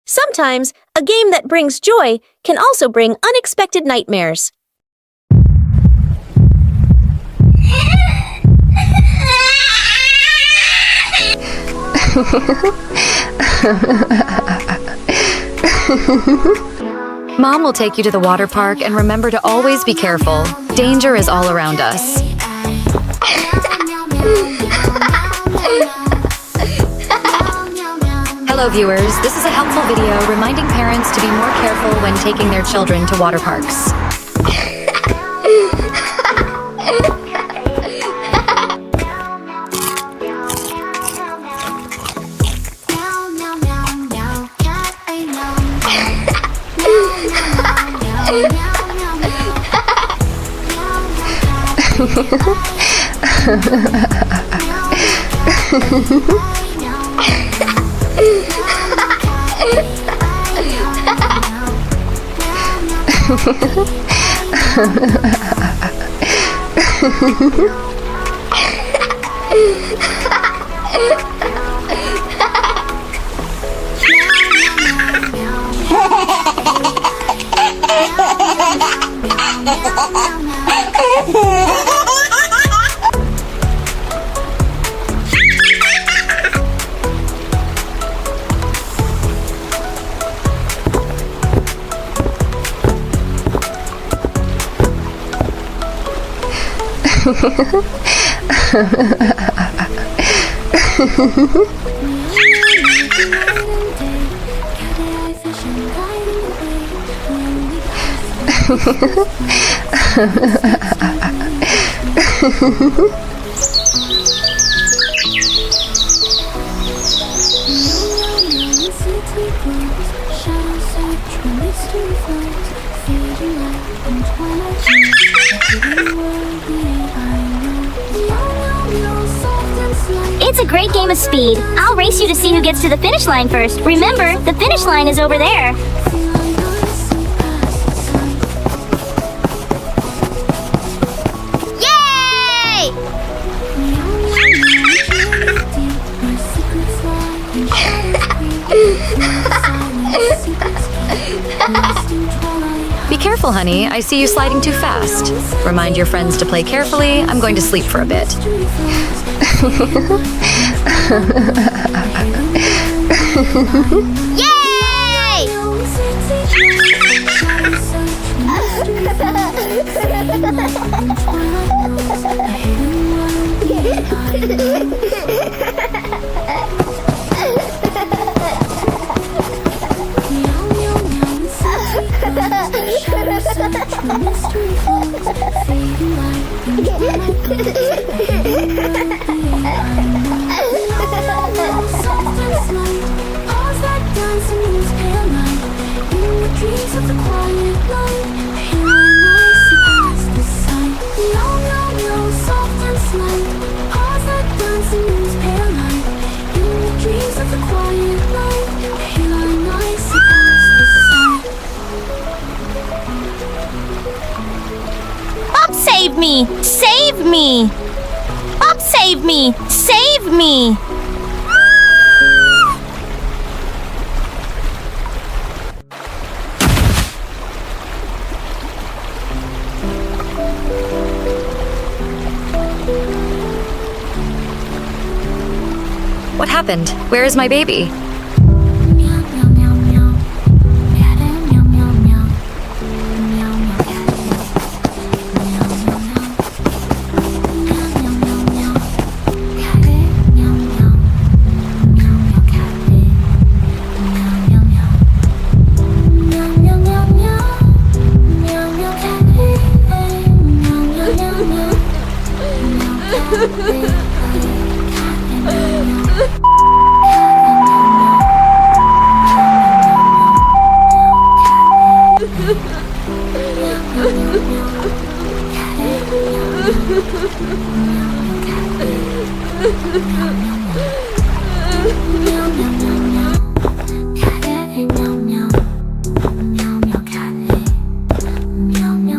Sometimes, a game that brings joy can also bring unexpected nightmares. Mom will take you to the water park, and remember to always be careful. Danger is all around us. Hello viewers, this is a helpful video reminding parents to be more careful when taking their children to water parks. It's a great game of speed. I'll race you to see who gets to the finish line first. Remember, the finish line is over there. Yay! Be careful, honey. I see you sliding too fast. Remind your friends to play carefully. I'm going to sleep for a bit. Yay! Save me! Save me! Up, save me! Save me! What happened? Where is my baby?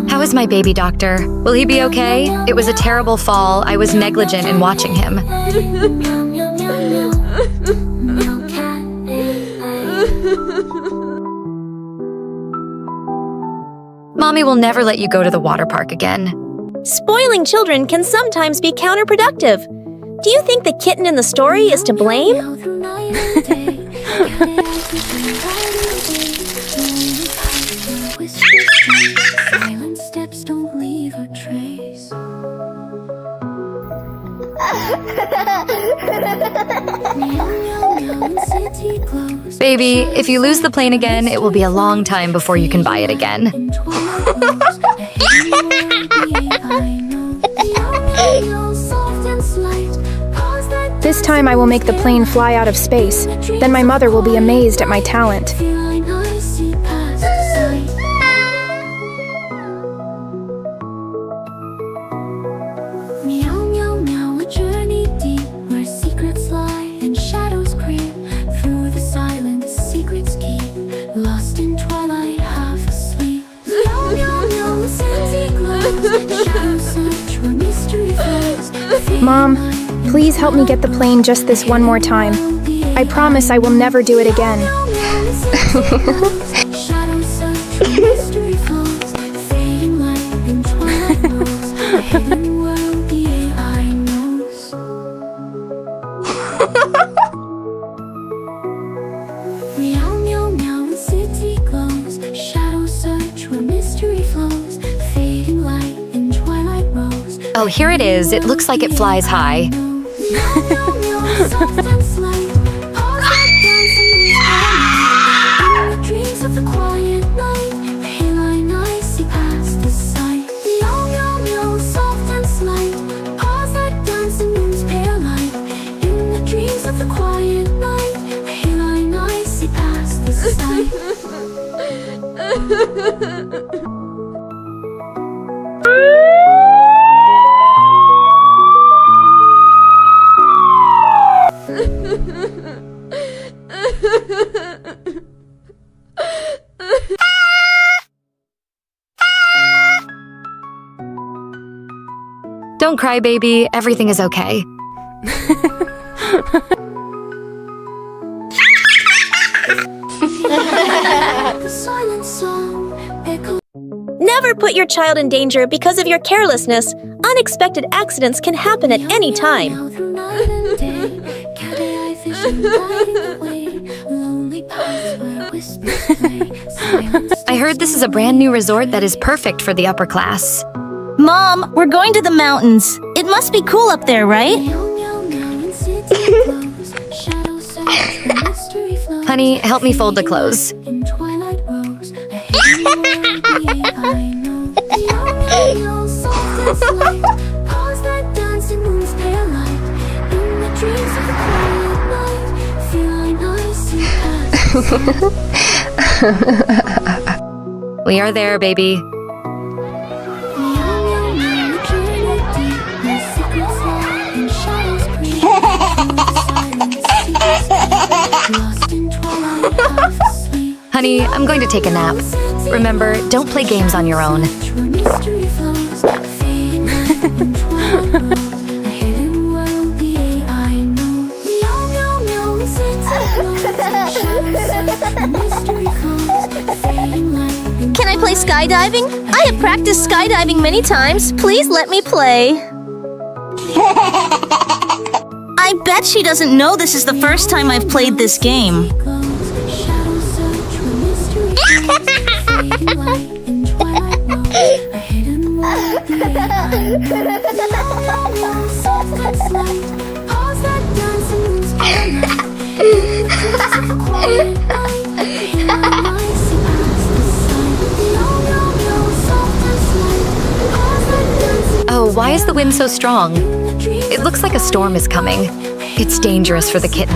How is my baby, doctor? Will he be okay? It was a terrible fall. I was negligent in watching him. Mommy will never let you go to the water park again. Spoiling children can sometimes be counterproductive. Do you think the kitten in the story is to blame? Baby, if you lose the plane again, it will be a long time before you can buy it again. This time I will make the plane fly out of space. Then my mother will be amazed at my talent. Mom, please help me get the plane just this one more time. I promise I will never do it again. Oh, here it is. It looks like it flies high. Don't cry, baby. Everything is okay. Never put your child in danger because of your carelessness. Unexpected accidents can happen at any time. I heard this is a brand new resort that is perfect for the upper class. Mom, we're going to the mountains. It must be cool up there, right? Honey, help me fold the clothes. We are there, baby. Honey, I'm going to take a nap. Remember, don't play games on your own. Can I play skydiving? I have practiced skydiving many times. Please let me play. I bet she doesn't know this is the first time I've played this game. Oh, why is the wind so strong? It looks like a storm is coming. It's dangerous for the kitten.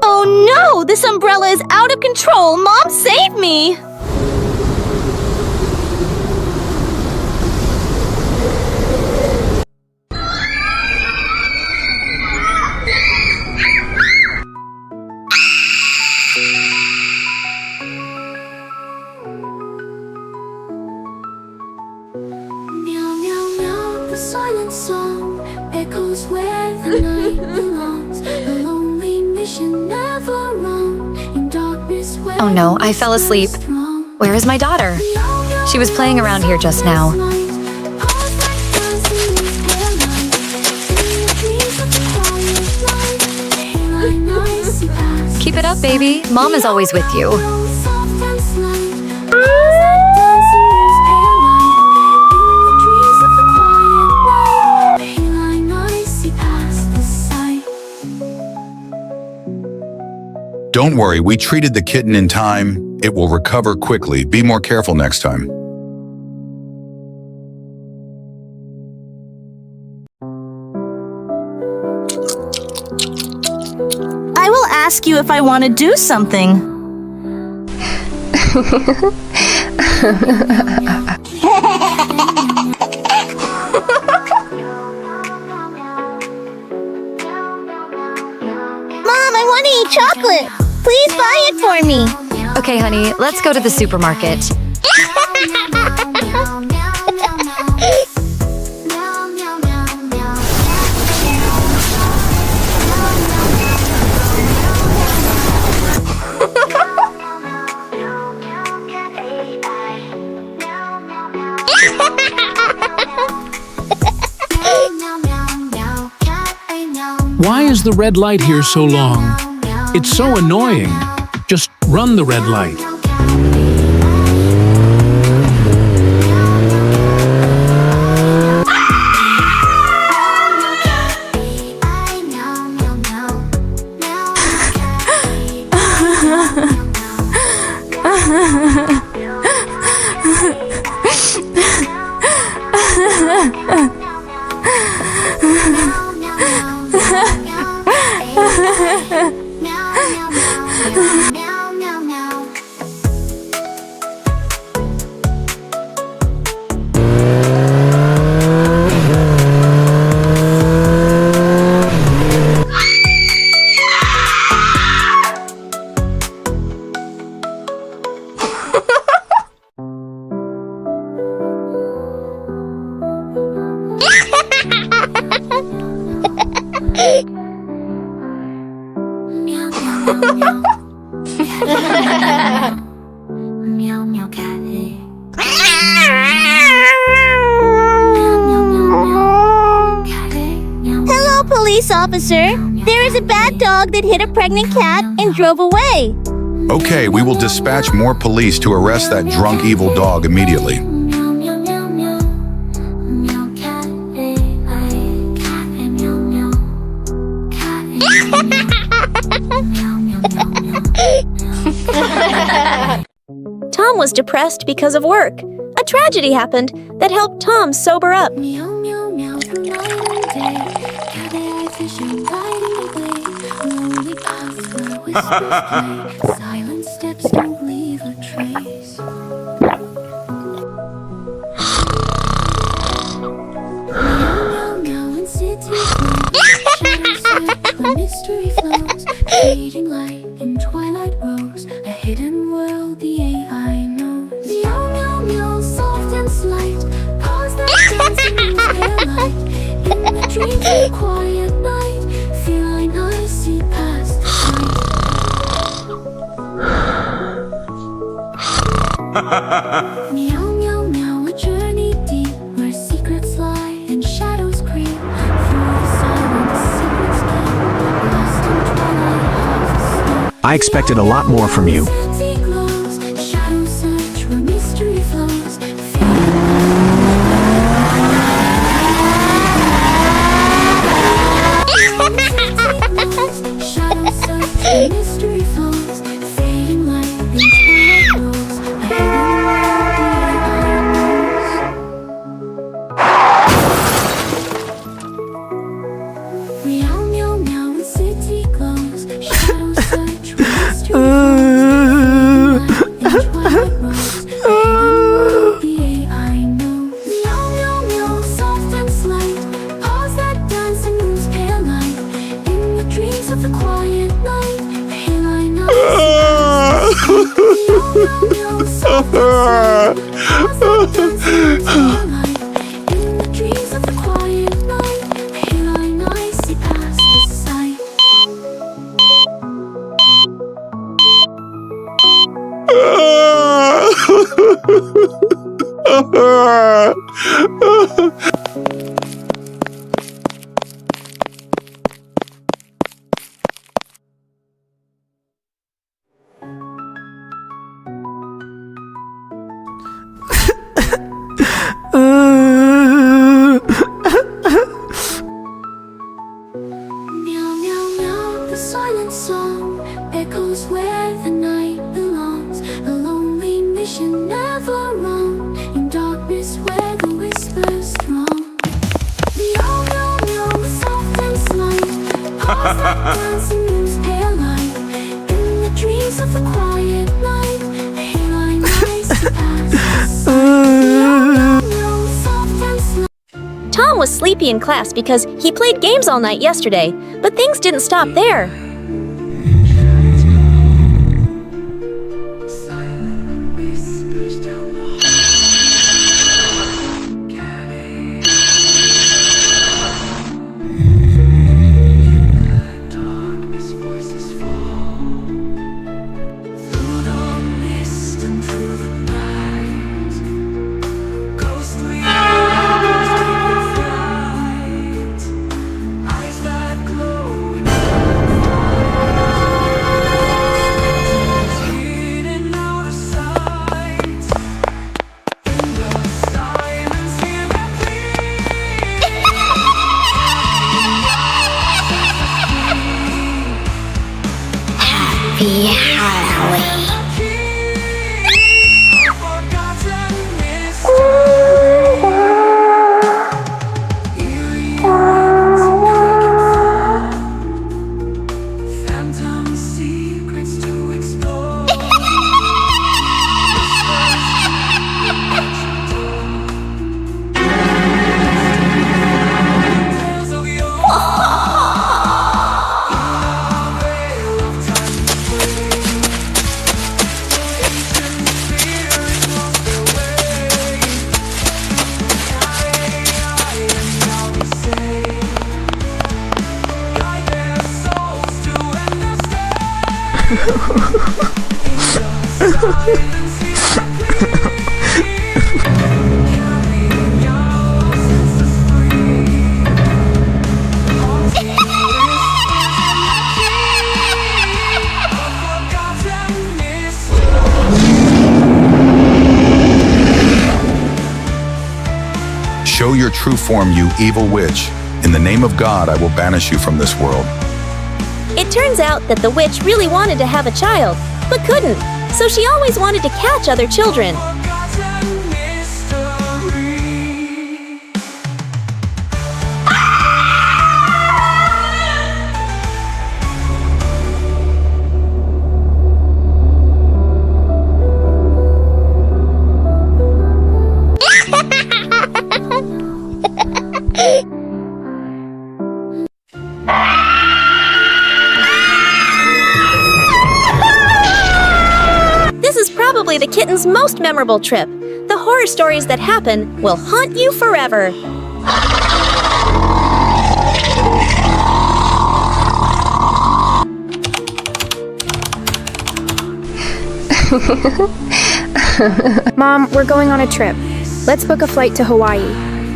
Oh no! This umbrella is out of control! Mom, save me! knows where the night belongs. A lonely mission never wrong. In darkness where Oh no, I fell asleep. Where is my daughter? She was playing around here just now. Keep it up, baby. Mom is always with you. Don't worry, we treated the kitten in time. It will recover quickly. Be more careful next time. I will ask you if I want to do something. Mom, I want to eat chocolate. Please buy it for me. Okay, honey, let's go to the supermarket. Why is the red light here so long? It's so annoying. Just run the red light. Hello, police officer. There is a bad dog that hit a pregnant cat and drove away. Okay, we will dispatch more police to arrest that drunk evil dog immediately. Tom was depressed because of work. A tragedy happened that helped Tom sober up. Meow, meow, meow, through night and day. Cat AI fishing, guiding the way. Lonely paths where whispers play. Silent steps don't leave a trace. Meow, meow, meow, in city flows. Shadows search where mystery flows. Fading light in twilight rose. A hidden world the AI knows. Meow, meow, meow, soft and slight. Pause that dancing in pale light. In the dreams of the quiet night. Feline eyes see past the sight. Meow, meow, meow, a journey deep where secrets lie and shadows creep. Through the silence, secrets keep. Lost in twilight, half asleep. I expected a lot more from you. City glows, shadows search where mystery flows. Shadows search where mystery flows. Fading light in twilight rose. A hidden world the AI knows. Meow, meow, meow, the city glows. Shadows search where mystery flows. In twilight rose. A hidden world the AI knows. Meow, meow, meow, soft and slight. Pause that dancing moon's pale light. In the dreams of the quiet night. Pale I know. Meow, meow, meow, soft and slight. Pause that dancing moon's pale light. In the dreams of the quiet night. Pale I know. Meow, meow, meow, the silent song echoes where the night belongs. A lonely mission never wrong, in darkness where the whispers throng. Meow, meow, meow, soft and slight, paws that dance and moves pale light. In the trees of the quiet night, a hairline lies to pass. Meow, meow, meow, soft and slight. Tom was sleepy in class because he played games all night yesterday, but things didn't stop there. Show your true form, you evil witch. In the name of God, I will banish you from this world. It turns out that the witch really wanted to have a child, but couldn't, so she always wanted to catch other children. This is probably the kitten's most memorable trip. The horror stories that happen will haunt you forever. Mom, we're going on a trip. Let's book a flight to Hawaii.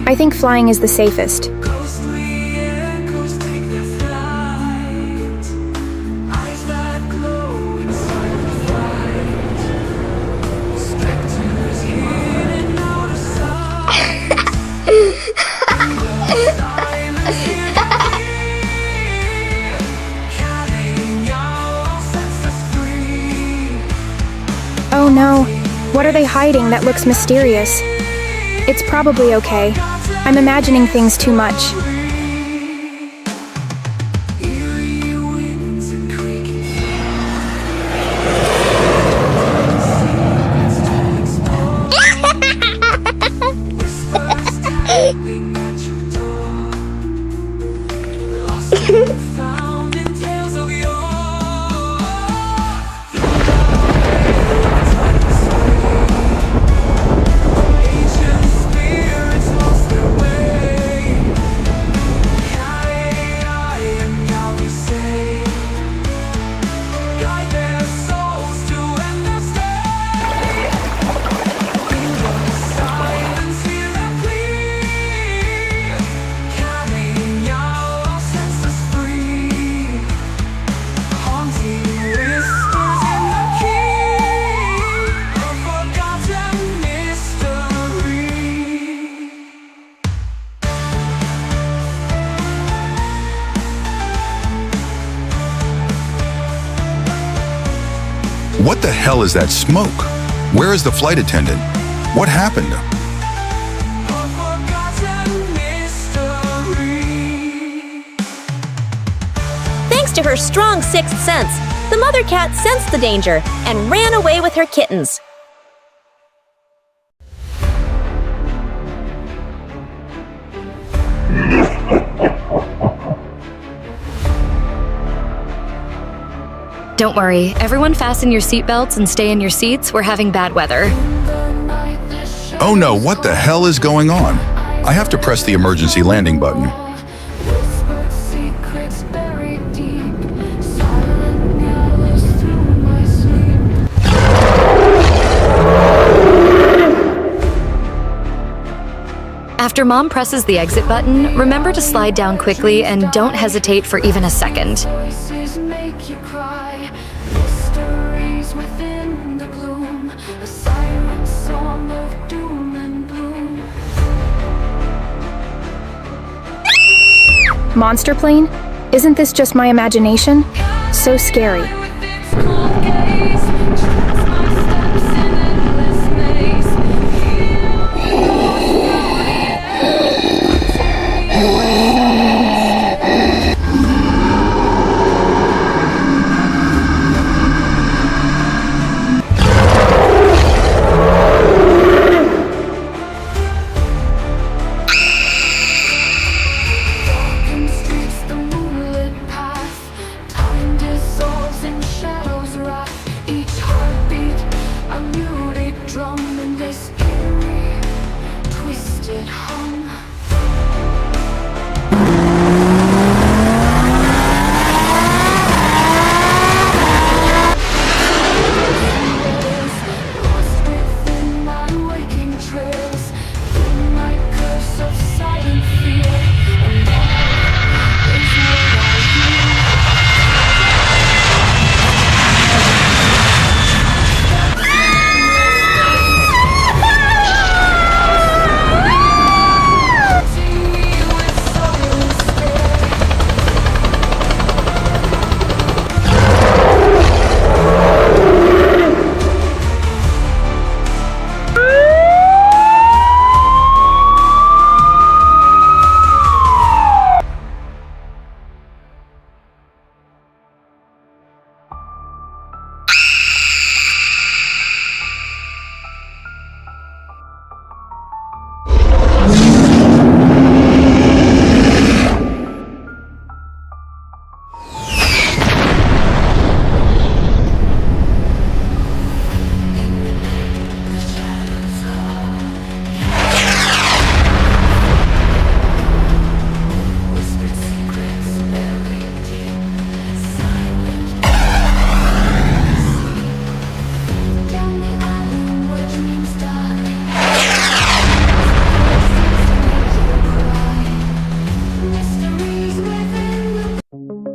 I think flying is the safest. Oh no, what are they hiding that looks mysterious? It's probably okay. I'm imagining things too much. What the hell is that smoke? Where is the flight attendant? What happened? Thanks to her strong sixth sense, the mother cat sensed the danger and ran away with her kittens. Don't worry, everyone fasten your seatbelts and stay in your seats. We're having bad weather. Oh no, what the hell is going on? I have to press the emergency landing button. After Mom presses the exit button, remember to slide down quickly and don't hesitate for even a second. Monster plane? Isn't this just my imagination? So scary.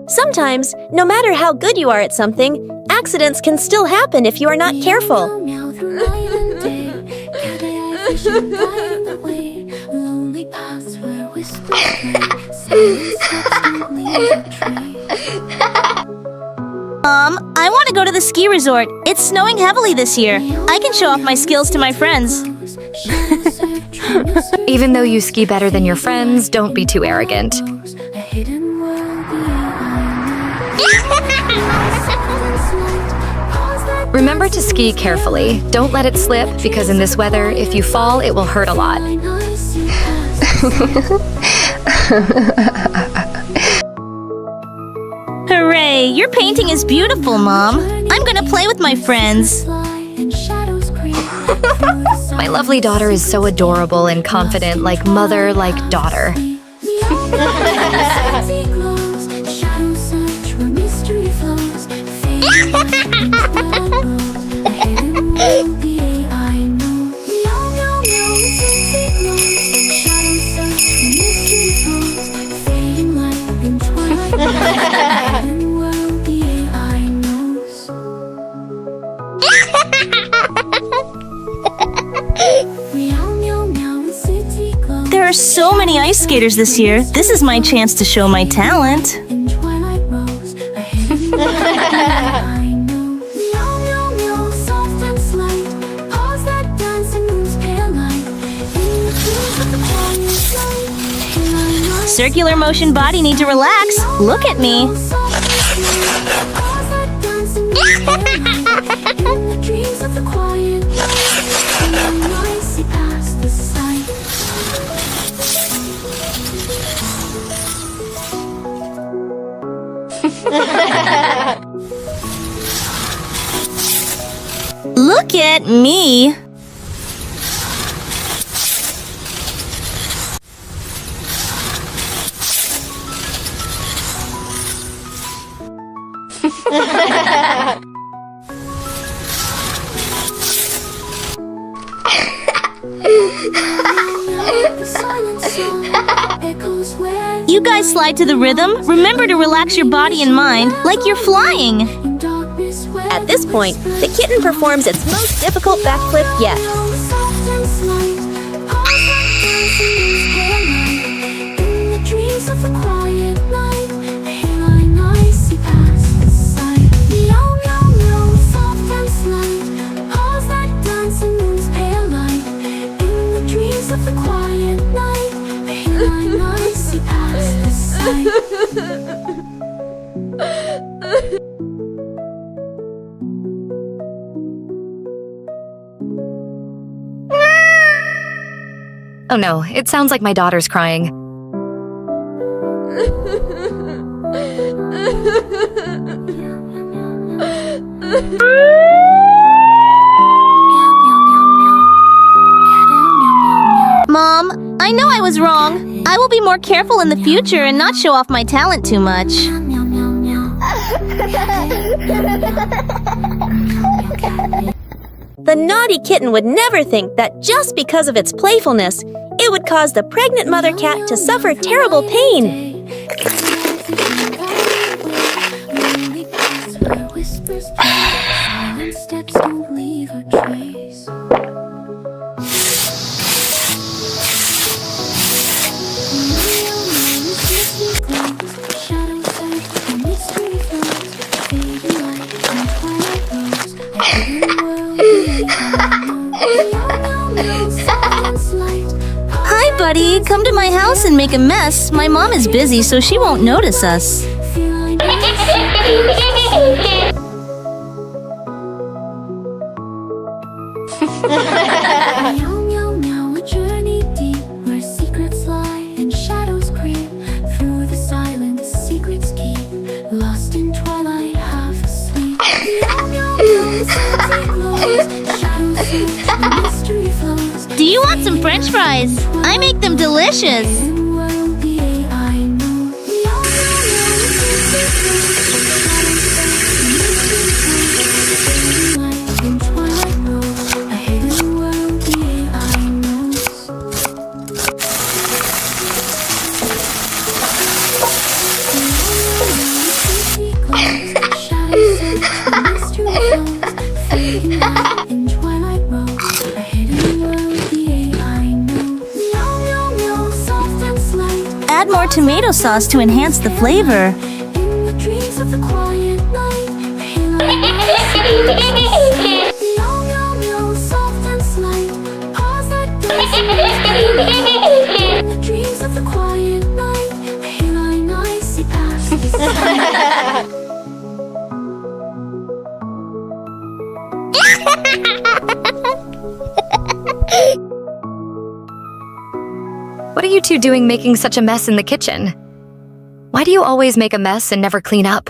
Sometimes, no matter how good you are at something, accidents can still happen if you are not careful. Mom, I want to go to the ski resort. It's snowing heavily this year. I can show off my skills to my friends. Even though you ski better than your friends, don't be too arrogant. Remember to ski carefully. Don't let it slip, because in this weather, if you fall, it will hurt a lot. Hooray! Your painting is beautiful, Mom. I'm gonna play with my friends. My lovely daughter is so adorable and confident, like mother, like daughter. There are so many ice skaters this year. This is my chance to show my talent. circular motion body need to relax. Look at me. Look at me. You guys slide to the rhythm. Remember to relax your body and mind like you're flying. At this point, the kitten performs its most difficult backflip yet. Oh no, it sounds like my daughter's crying. Mom, I know I was wrong. I will be more careful in the future and not show off my talent too much. The naughty kitten would never think that just because of its playfulness, it would cause the pregnant mother cat to suffer terrible pain. Hi, buddy. Come to my house and make a mess. My mom is busy, so she won't notice us. Do you want some French fries? I make them delicious. Add more tomato sauce to enhance the flavor. What are you two doing making such a mess in the kitchen? Why do you always make a mess and never clean up?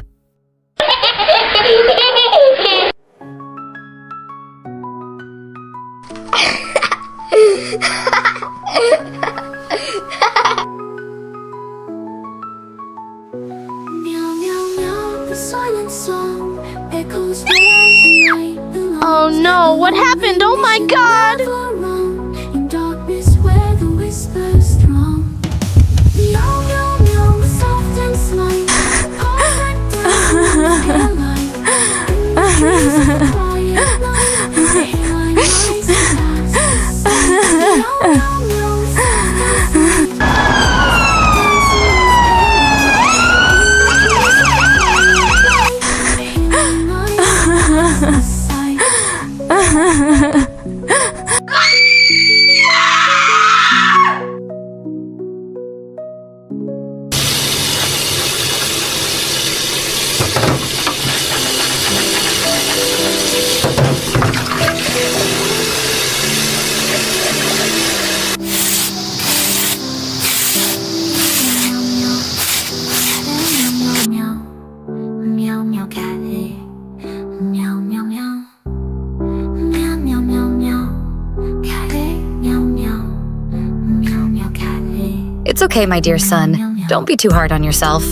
Oh no, what happened? Oh my god! It's okay, my dear son. Don't be too hard on yourself.